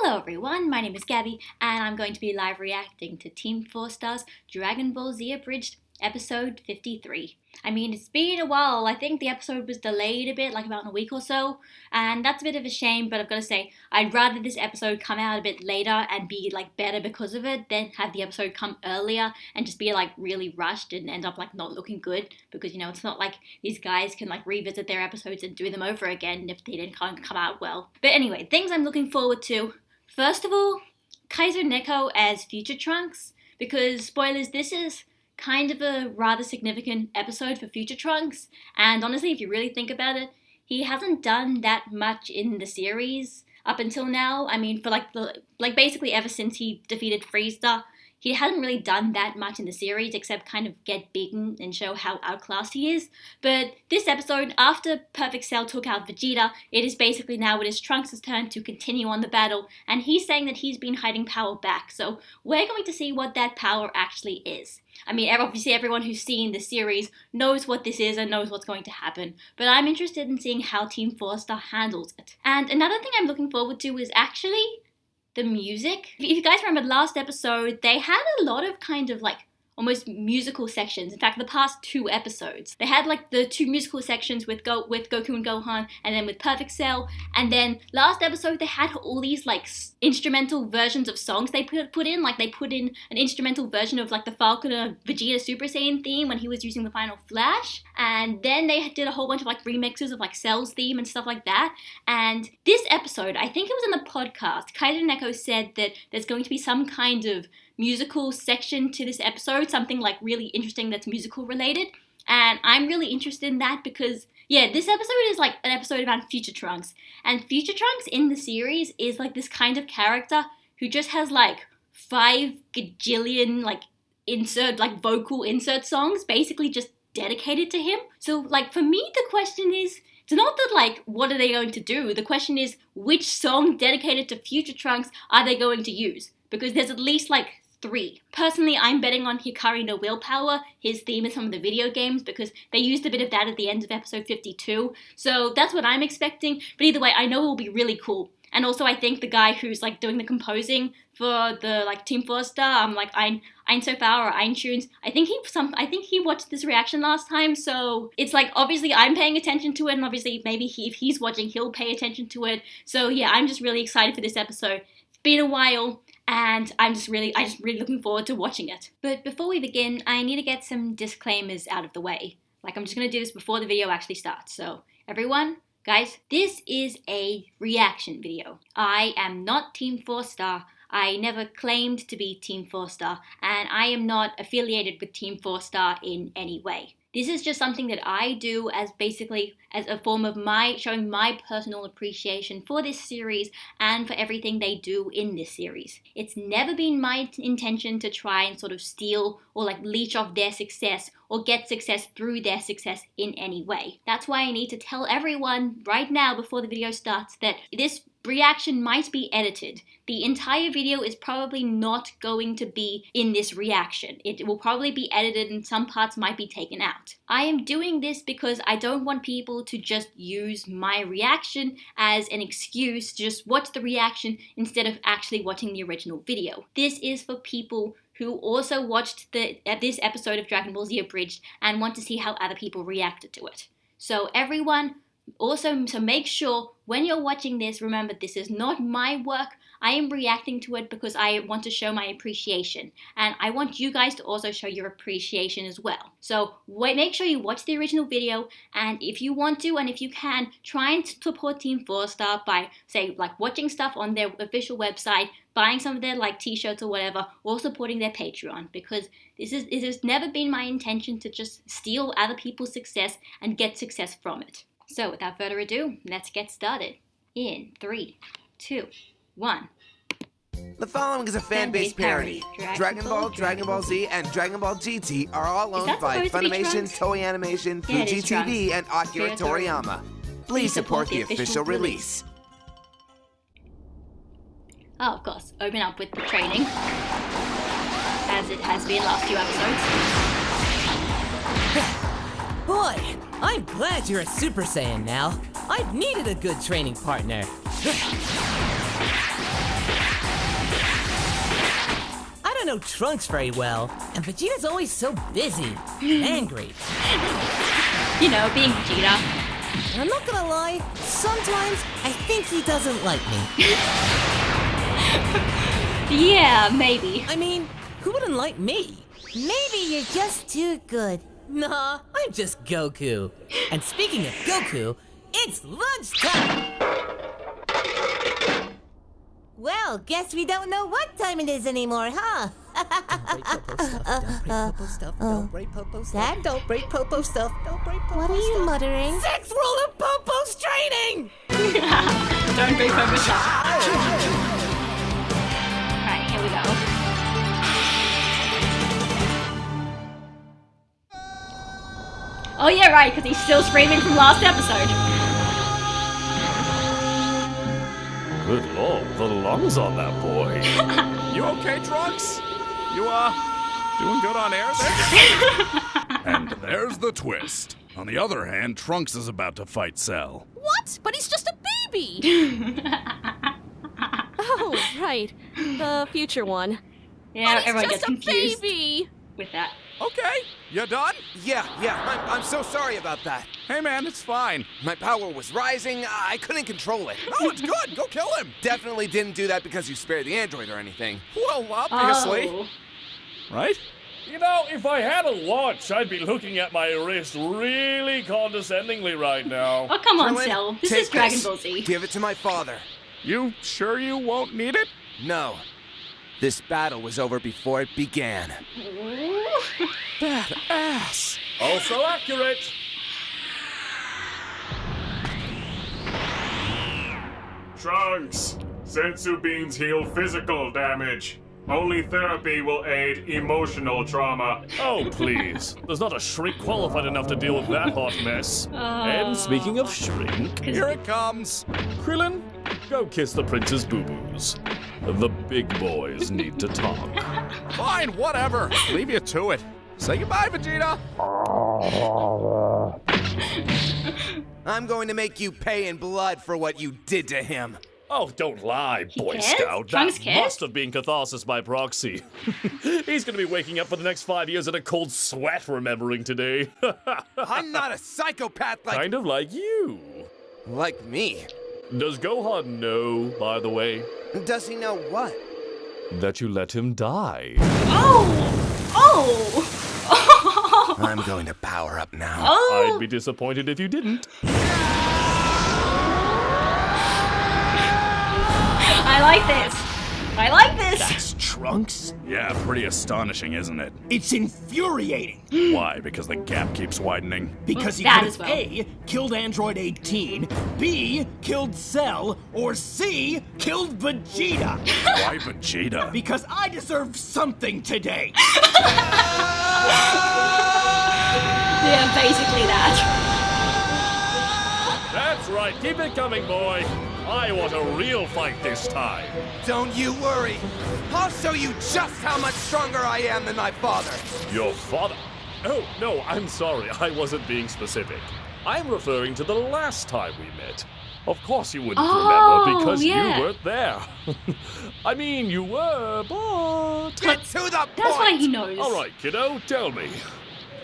Hello everyone, my name is Gabby and I'm going to be live reacting to TeamFourStar's Dragon Ball Z Abridged episode 53. I mean, it's been a while. I think the episode was delayed a bit, like about a week or so, and that's a bit of a shame, but I've got to say, I'd rather this episode come out a bit later and be like better because of it than have the episode come earlier and just be like really rushed and end up like not looking good, because you know, it's not like these guys can like revisit their episodes and do them over again if they didn't come out well. But anyway, things I'm looking forward to. First of all, Kaiser Neko as Future Trunks, because spoilers, this is kind of a rather significant episode for Future Trunks, and honestly, if you really think about it, he hasn't done that much in the series up until now. I mean, for basically ever since he defeated Frieza, he hasn't really done that much in the series except kind of get beaten and show how outclassed he is. But this episode, after Perfect Cell took out Vegeta, it is basically now it is Trunks' turn to continue on the battle, and he's saying that he's been hiding power back, so we're going to see what that power actually is. I mean, obviously everyone who's seen the series knows what this is and knows what's going to happen, but I'm interested in seeing how TeamFourStar handles it. And another thing I'm looking forward to is actually the music. If you guys remember last episode, they had a lot of kind of like almost musical sections. In fact, the past two episodes, they had like the two musical sections with Goku and Gohan, and then with Perfect Cell. And then last episode, they had all these like instrumental versions of songs they put in. Like they put in an instrumental version of like the Falcon or Vegeta Super Saiyan theme when he was using the Final Flash. And then they did a whole bunch of like remixes of like Cell's theme and stuff like that. And this episode, I think it was in the podcast, Kaiser Neko said that there's going to be some kind of musical section to this episode, something like really interesting that's musical related, and I'm really interested in that because yeah, this episode is like an episode about Future Trunks, and Future Trunks in the series is like this kind of character who just has like 5 gajillion like vocal insert songs basically just dedicated to him. So like for me, the question is, it's not that like what are they going to do, the question is which song dedicated to Future Trunks are they going to use, because there's at least like 3. Personally, I'm betting on Hikari no Willpower, his theme in some of the video games, because they used a bit of that at the end of episode 52. So that's what I'm expecting. But either way, I know it will be really cool. And also, I think the guy who's like doing the composing for the like TeamFourStar, like Ein So Far or iTunes, I think he watched this reaction last time. So it's like obviously I'm paying attention to it, and obviously maybe if he's watching, he'll pay attention to it. So yeah, I'm just really excited for this episode. It's been a while, and I'm just really looking forward to watching it. But before we begin, I need to get some disclaimers out of the way. Like, I'm just going to do this before the video actually starts. So, everyone, guys, this is a reaction video. I am not TeamFourStar. I never claimed to be TeamFourStar, and I am not affiliated with TeamFourStar in any way. This is just something that I do as basically as a form of showing my personal appreciation for this series and for everything they do in this series. It's never been my intention to try and sort of steal or like leech off their success or get success through their success in any way. That's why I need to tell everyone right now before the video starts that this reaction might be edited. The entire video is probably not going to be in this reaction. It will probably be edited and some parts might be taken out. I am doing this because I don't want people to just use my reaction as an excuse to just watch the reaction instead of actually watching the original video. This is for people who also watched this episode of Dragon Ball Z Abridged and want to see how other people reacted to it. So everyone, also, so make sure when you're watching this, remember this is not my work. I am reacting to it because I want to show my appreciation. And I want you guys to also show your appreciation as well. So make sure you watch the original video, and if you want to and if you can, try and support TeamFourStar by, say, like watching stuff on their official website, buying some of their like t-shirts or whatever, or supporting their Patreon, because it has never been my intention to just steal other people's success and get success from it. So without further ado, let's get started. In 3, 2, 1. The following is a fan-based parody. Dragon Ball, Dragon Ball Z, and Dragon Ball GT are all owned by Funimation, Toei Animation, Fuji TV, and Akira Toriyama. Please support the official release. Oh, of course, open up with the training, as it has been last few episodes. Boy, I'm glad you're a Super Saiyan now. I've needed a good training partner. know Trunks very well, and Vegeta's always so busy, angry. You know, being Vegeta. And I'm not gonna lie, sometimes I think he doesn't like me. Yeah, maybe. I mean, who wouldn't like me? Maybe you're just too good. Nah, I'm just Goku. And speaking of Goku, it's lunchtime! Well, guess we don't know what time it is anymore, huh? Don't break Popo stuff. Dad? Don't break Popo stuff. Don't break Popo What are you muttering? 6th rule of Popo's training! Don't break over stuff. Alright, here we go. Oh yeah, right, because he's still screaming from last episode. Good lord, the lungs on that boy. You okay, Trunks? You, doing good on air there? And there's the twist. On the other hand, Trunks is about to fight Cell. What? But he's just a baby! Oh, right. The future one. Yeah, but everyone he's gets just confused a baby! with that. Okay, you done? Yeah, I'm so sorry about that. Hey man, it's fine. My power was rising, I couldn't control it. No, it's good, go kill him. Definitely didn't do that because you spared the android or anything. Well, obviously. Oh. Right? You know, if I had a watch, I'd be looking at my wrist really condescendingly right now. Oh, come on, Krillin, Cell. This take is Dragon Ball Z. Give it to my father. You sure you won't need it? No. This battle was over before it began. Badass. Also accurate. Trunks, sensu beans heal physical damage. Only therapy will aid emotional trauma. Oh, please. There's not a shrink qualified enough to deal with that hot mess. And speaking of shrink, here it comes. Krillin, go kiss the prince's boo-boos. The big boys need to talk. Fine, whatever. Leave you to it. Say goodbye, Vegeta. I'm going to make you pay in blood for what you did to him. Oh, don't lie, Boy kissed? Scout. Trunks That kissed? must have been catharsis by proxy. He's gonna be waking up for the next 5 years in a cold sweat remembering today. I'm not a psychopath like... Kind of like you. Like me. Does Gohan know, by the way, Does he know what? that you let him die? Oh! Oh! I'm going to power up now. Oh! I'd be disappointed if you didn't. I like this. I like this. That's Trunks? Yeah, pretty astonishing, isn't it? It's infuriating. Why? Because the gap keeps widening? Because he that could as have well. A, killed Android 18, B, killed Cell, or C, killed Vegeta. Why Vegeta? Because I deserve something today. Yeah, basically that. That's right, keep it coming, boy. I want a real fight this time. Don't you worry. I'll show you just how much stronger I am than my father. Your father? Oh, no, I'm sorry. I wasn't being specific. I'm referring to the last time we met. Of course you wouldn't remember because yeah. you weren't there. I mean, you were, but... Get to the point! That's why he knows. All right, kiddo, tell me.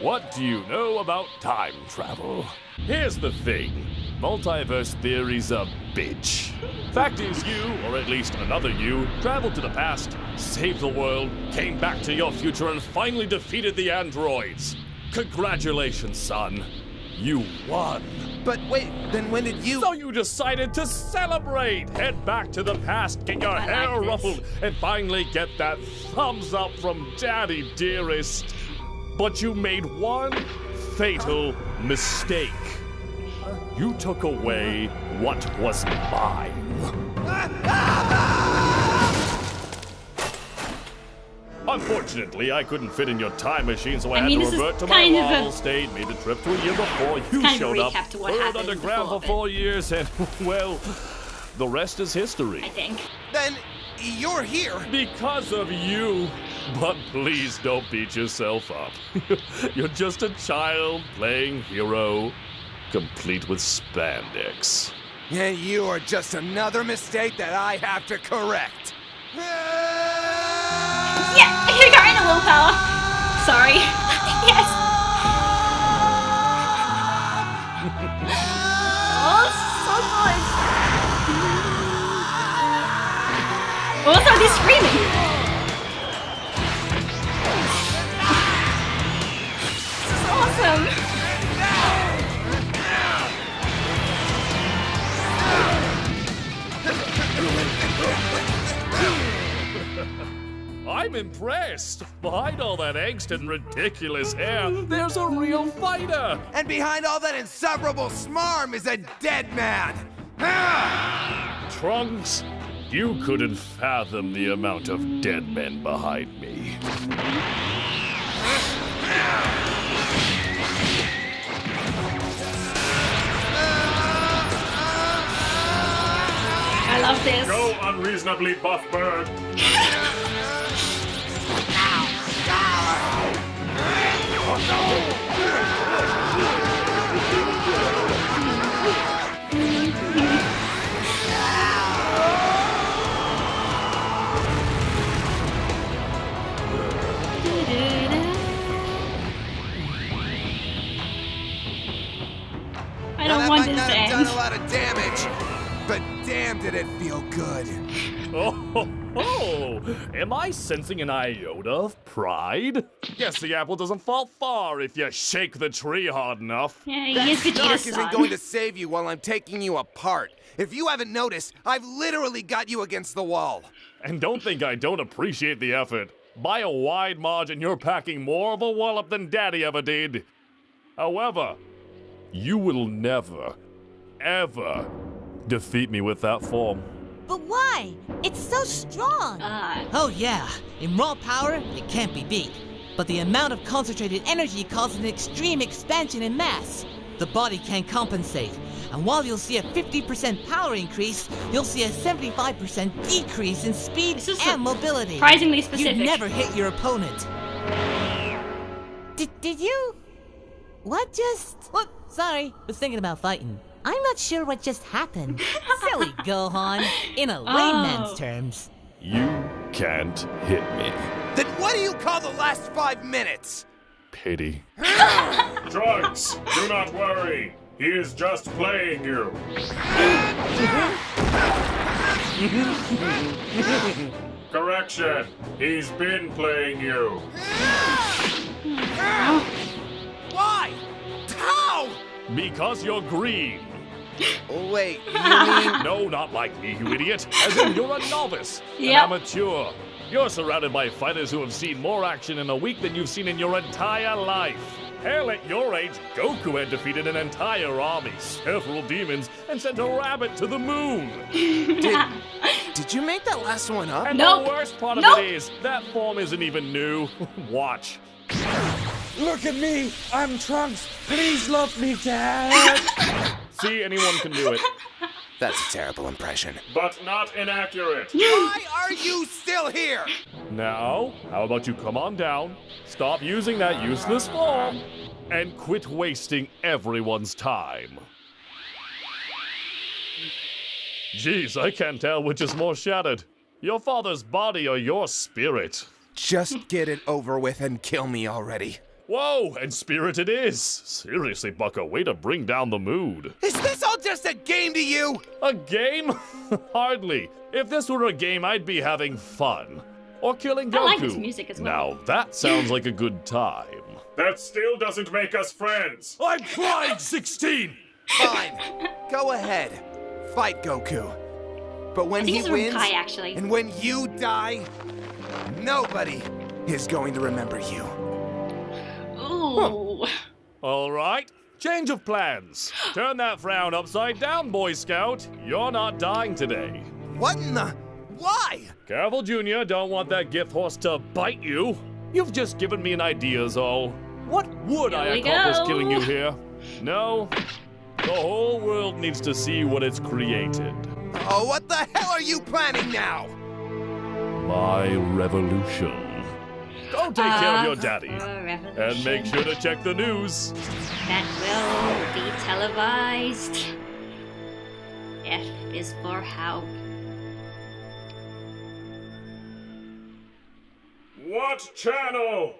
What do you know about time travel? Here's the thing. Multiverse theory's a bitch. Fact is you, or at least another you, traveled to the past, saved the world, came back to your future, and finally defeated the androids. Congratulations, son. You won. But wait, then when did you... So you decided to celebrate! Head back to the past, get your hair like this. ruffled, and finally get that thumbs up from Daddy Dearest. But you made one fatal mistake. You took away what was mine. Unfortunately, I couldn't fit in your time machine, so I had mean, to this is revert to my kind of a- normal state, made the trip to a year before you kind of a showed up, recap to what burned happened underground before, for 4 years, and, well, the rest is history. I think. Then you're here. Because of you. But please don't beat yourself up. You're just a child playing hero, complete with spandex. And you are just another mistake that I have to correct. Yeah, Hikari and Willpower. Sorry. Yes. Oh, so close. Also, he's screaming. This is awesome. I'm impressed. Behind all that angst and ridiculous hair, there's a real fighter. And behind all that insufferable smarm is a dead man. Trunks, you couldn't fathom the amount of dead men behind me. I love this. Go, unreasonably buff bird. I don't want this to That might not have end. done a lot of damage, but damn did it feel good. Oh, am I sensing an iota of pride? Guess the apple doesn't fall far if you shake the tree hard enough. Yeah, he is Snark Vegeta's isn't son. going to save you while I'm taking you apart. If you haven't noticed, I've literally got you against the wall. And don't think I don't appreciate the effort. By a wide margin, you're packing more of a wallop than Daddy ever did. However, you will never, ever defeat me with that form. But why? It's so strong. Oh yeah, in raw power, it can't be beat. But the amount of concentrated energy causes an extreme expansion in mass. The body can't compensate. And while you'll see a 50% power increase, you'll see a 75% decrease in speed This is and mobility. surprisingly specific. You'd never hit your opponent. Did you? What just? What? Sorry, was thinking about fighting. I'm not sure what just happened. Silly Gohan, in a layman's terms. You can't hit me. Then what do you call the last 5 minutes? Pity. Trunks, do not worry. He is just playing you. Correction. He's been playing you. Why? How? Because you're green. Wait, you mean... No, not like me, you idiot. As in, you're a novice, an Yep. amateur. You're surrounded by fighters who have seen more action in a week than you've seen in your entire life. Hell, at your age, Goku had defeated an entire army, several demons, and sent a rabbit to the moon. Did you make that last one up? And Nope. the worst part of Nope. it is, that form isn't even new. Watch. Look at me! I'm Trunks! Please love me, Dad! See, anyone can do it. That's a terrible impression. But not inaccurate. Why are you still here? Now, how about you come on down, stop using that useless form, and quit wasting everyone's time. Geez, I can't tell which is more shattered. Your father's body or your spirit. Just get it over with and kill me already. Whoa, and spirit it is. Seriously, Bucko, way to bring down the mood. Is this all just a game to you? A game? Hardly. If this were a game, I'd be having fun. Or killing Goku. I like this music as well. Now, that sounds like a good time. That still doesn't make us friends. I'm Pride 16! Fine. Go ahead. Fight Goku. But when I think he it's from wins, Kai, actually. and when you die, nobody is going to remember you. Ooh. All right, change of plans. Turn that frown upside down, Boy Scout. You're not dying today. What in the... Why? Careful, Junior, don't want that gift horse to bite you. You've just given me an idea, Zol. What would I Here we accomplish go. killing you here? No, the whole world needs to see what it's created. Oh, what the hell are you planning now? My revolution. Go take care of your daddy. And make sure to check the news. That will be televised. F is for how. What channel?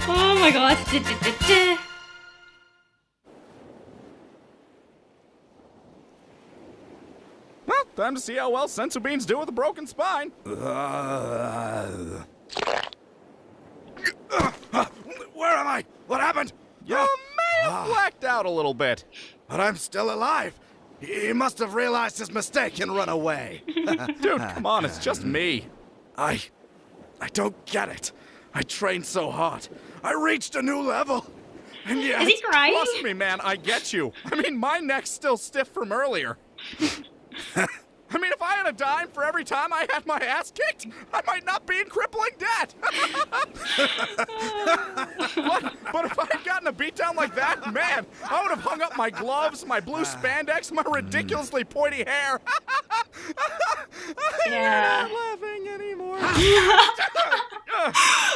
Oh my god. Well, time to see how well Sensu Beans do with a broken spine. Where am I? What happened? You may have blacked out a little bit. But I'm still alive. He must have realized his mistake and run away. Dude, come on, it's just me. I don't get it. I trained so hard. I reached a new level. And yet... Is he crying? Trust me, man, I get you. I mean, my neck's still stiff from earlier. I mean, if I had a dime for every time I had my ass kicked, I might not be in crippling debt. But if I had gotten a beatdown like that, man, I would have hung up my gloves, my blue spandex, my ridiculously pointy hair. Yeah. I'm not laughing anymore.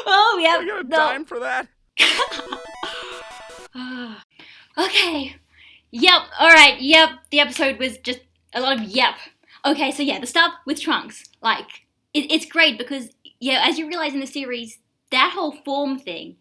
Oh, yeah. I get a dime for that. Okay. Yep. Alright, yep. The episode was just a lot of yep. Okay, so yeah, the stuff with Trunks, like, it's great because, yeah, as you realize in the series, that whole form thing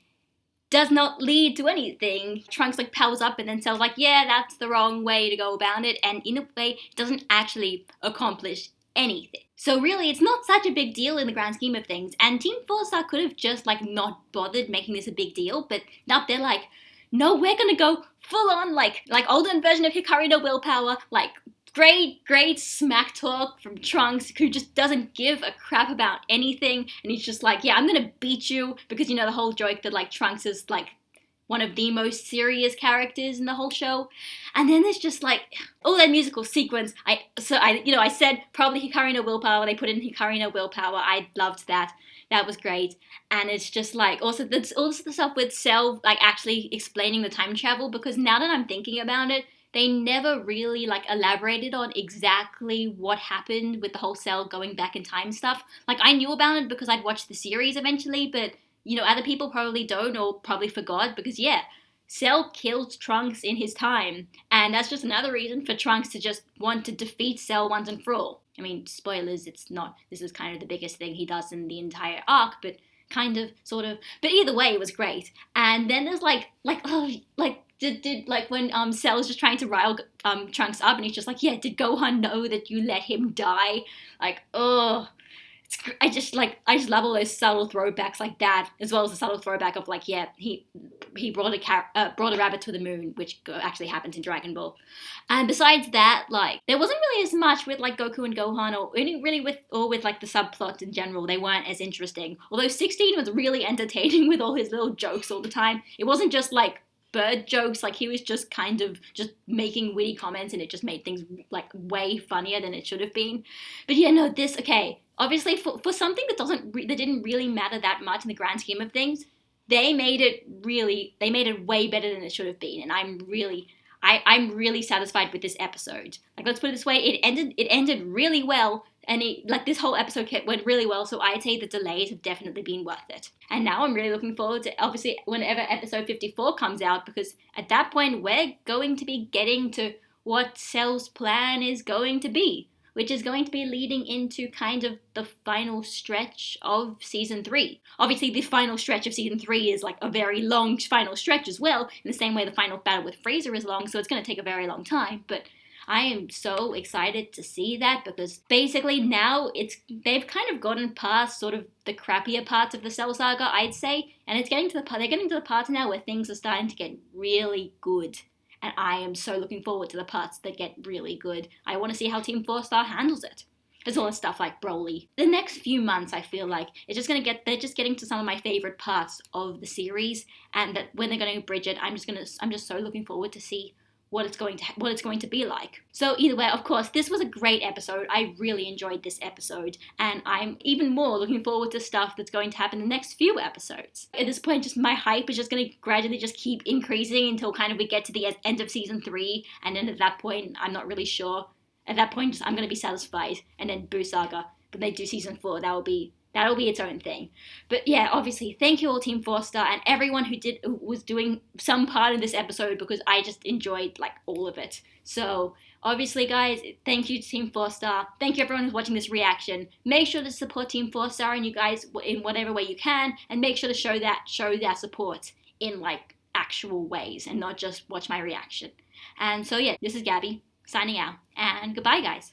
does not lead to anything. Trunks, like, powers up and then Cell's like, yeah, that's the wrong way to go about it, and in a way, it doesn't actually accomplish anything. So really, it's not such a big deal in the grand scheme of things, and TeamFourStar could have just, like, not bothered making this a big deal, but now they're like, no, we're gonna go full on, like older version of Hikari no Willpower, like, great smack talk from Trunks, who just doesn't give a crap about anything, and he's just like, yeah, I'm gonna beat you, because, you know, the whole joke that, like, Trunks is, like, one of the most serious characters in the whole show. And then there's just, like, all that musical sequence. I said probably Hikari no Willpower, they put in Hikari no Willpower, I loved that. That was great. And it's just, like, also the stuff with Cell, like, actually explaining the time travel, because now that I'm thinking about it, they never really, like, elaborated on exactly what happened with the whole Cell going back in time stuff. Like, I knew about it because I'd watched the series eventually, but, you know, other people probably don't or probably forgot because, yeah, Cell killed Trunks in his time, and that's just another reason for Trunks to just want to defeat Cell once and for all. I mean, spoilers, it's not, this is kind of the biggest thing he does in the entire arc, but kind of, sort of, but either way, it was great. And then there's, did when Cell's just trying to rile Trunks up, and he's just like, yeah, did Gohan know that you let him die? Like, oh, I just love all those subtle throwbacks like that, as well as the subtle throwback of, like, yeah, he brought a rabbit to the moon, which actually happened in Dragon Ball. And besides that, like, there wasn't really as much with, like, Goku and Gohan, or with like the subplots in general. They weren't as interesting. Although 16 was really entertaining with all his little jokes all the time. It wasn't just like bird jokes, like, he was just kind of just making witty comments, and it just made things, like, way funnier than it should have been. But yeah, no, this, okay, obviously for something that didn't really matter that much in the grand scheme of things, they made it way better than it should have been, and I'm really satisfied with this episode. Like, let's put it this way, it ended really well, and this whole episode went really well, so I'd say the delays have definitely been worth it. And now I'm really looking forward to, obviously, whenever episode 54 comes out, because at that point, we're going to be getting to what Cell's plan is going to be, which is going to be leading into kind of the final stretch of Season 3. Obviously, the final stretch of Season 3 is, like, a very long final stretch as well, in the same way the final battle with Frieza is long, so it's going to take a very long time, but I am so excited to see that, because basically now they've kind of gotten past sort of the crappier parts of the Cell Saga, I'd say, and they're getting to the parts now where things are starting to get really good. And I am so looking forward to the parts that get really good. I want to see how TeamFourStar handles it. As well as stuff like Broly. The next few months, I feel like, they're just getting to some of my favorite parts of the series, and that when they're going to abridge it, I'm just so looking forward to see what it's going to be like. So either way, of course, this was a great episode. I really enjoyed this episode, and I'm even more looking forward to stuff that's going to happen in the next few episodes. At this point, just my hype is just going to gradually just keep increasing until kind of we get to the end of Season 3, and then at that point, I'm not really sure. At that point, I'm going to be satisfied, and then Boo Saga. When they do Season 4, that'll be its own thing. But yeah, obviously, thank you all, TeamFourStar, and everyone who was doing some part of this episode, because I just enjoyed, like, all of it. So Obviously, guys, thank you to TeamFourStar. Thank you everyone who's watching this reaction. Make sure to support TeamFourStar and you guys in whatever way you can, and make sure to show that support in like actual ways and not just watch my reaction. And so yeah, this is Gabby signing out, and goodbye, guys.